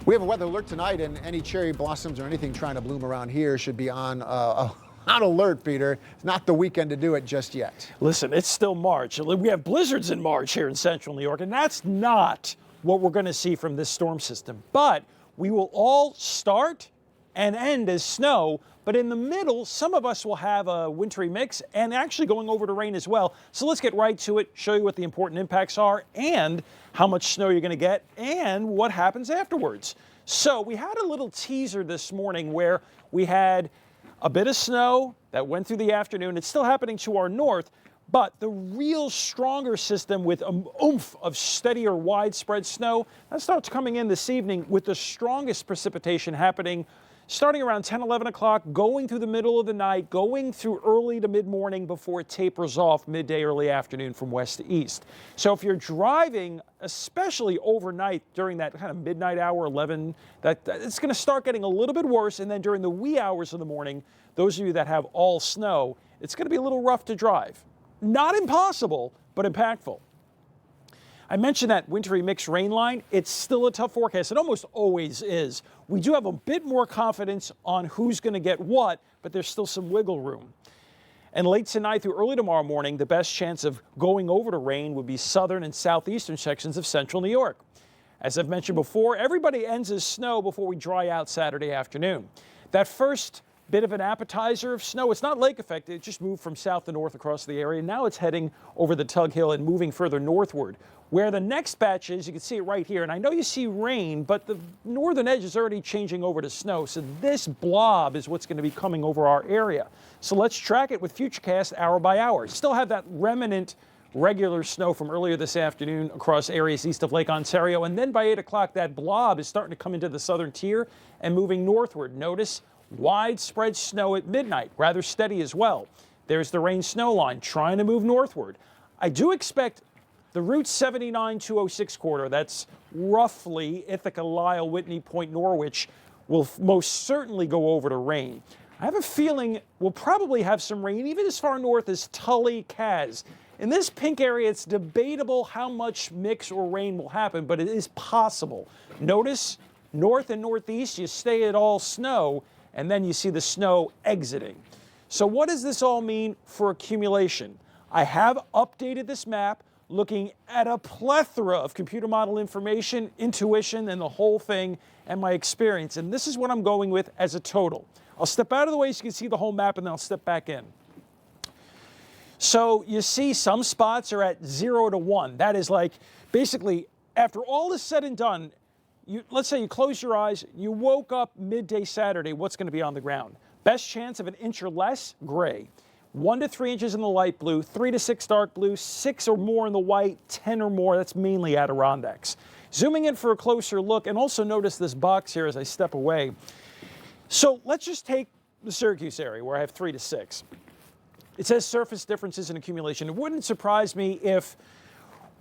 We have a weather alert tonight, and any cherry blossoms or anything trying to bloom around here should be on alert, Peter. It's not the weekend to do it just yet. Listen, it's still March. We have blizzards in March here in central New York, and that's not what we're going to see from this storm system. But we will all start and end as snow, but in the middle, some of us will have a wintry mix and actually going over to rain as well. So let's get right to it, show you what the important impacts are and how much snow you're going to get and what happens afterwards. So we had a little teaser this morning where we had a bit of snow that went through the afternoon. It's still happening to our north, but the real stronger system with an oomph of steadier widespread snow, that starts coming in this evening with the strongest precipitation happening starting around 10, 11 o'clock, going through the middle of the night, going through early to mid-morning before it tapers off midday, early afternoon from west to east. So if you're driving, especially overnight during that kind of midnight hour, 11, it's going to start getting a little bit worse. And then during the wee hours of the morning, those of you that have all snow, it's going to be a little rough to drive. Not impossible, but impactful. I mentioned that wintry mixed rain line. It's still a tough forecast. It almost always is. We do have a bit more confidence on who's going to get what, but there's still some wiggle room. And late tonight through early tomorrow morning, the best chance of going over to rain would be southern and southeastern sections of central New York. As I've mentioned before, everybody ends as snow before we dry out Saturday afternoon. That first bit of an appetizer of snow, it's not lake effect, it just moved from south to north across the area. Now it's heading over the Tug Hill and moving further northward. Where the next batch is, you can see it right here, and I know you see rain, but the northern edge is already changing over to snow, so this blob is what's going to be coming over our area. So let's track it with Futurecast hour by hour. Still have that remnant regular snow from earlier this afternoon across areas east of Lake Ontario, and then by 8 o'clock that blob is starting to come into the southern tier and moving northward. Notice widespread snow at midnight, rather steady as well. There's the rain-snow line trying to move northward. I do expect the Route 79-206 corridor, that's roughly Ithaca, Lisle, Whitney, Point Norwich, will most certainly go over to rain. I have a feeling we'll probably have some rain even as far north as Tully, Kaz. In this pink area, it's debatable how much mix or rain will happen, but it is possible. Notice north and northeast, you stay at all snow, and then you see the snow exiting. So what does this all mean for accumulation? I have updated this map looking at a plethora of computer model information, intuition, and the whole thing, and my experience. And this is what I'm going with as a total. I'll step out of the way so you can see the whole map, and then I'll step back in. So you see some spots are at 0 to 1. That is like, basically, after all is said and done, let's say you close your eyes, you woke up midday Saturday, what's going to be on the ground? Best chance of an inch or less, gray. 1 to 3 inches in the light blue, 3 to 6 dark blue, 6 or more in the white, 10 or more, that's mainly Adirondacks. Zooming in for a closer look, and also notice this box here as I step away. So let's just take the Syracuse area where I have 3 to 6. It says surface differences in accumulation. It wouldn't surprise me if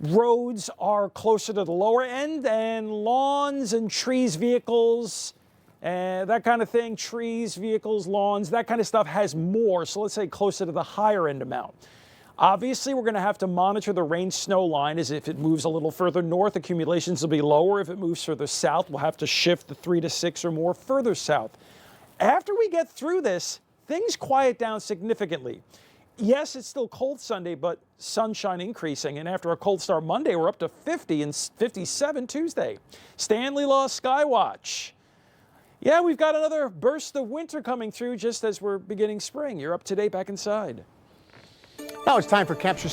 roads are closer to the lower end and lawns and trees, vehicles, that kind of thing, trees, vehicles, lawns, that kind of stuff has more. So let's say closer to the higher end amount. Obviously, we're going to have to monitor the rain-snow line as if it moves a little further north, accumulations will be lower. If it moves further south, we'll have to shift the 3 to 6 or more further south. After we get through this, things quiet down significantly. Yes, it's still cold Sunday, but sunshine increasing. And after a cold start Monday, we're up to 50 and 57 Tuesday. Stanley Law Skywatch. Yeah, we've got another burst of winter coming through just as we're beginning spring. You're up to date back inside. Now it's time for Capture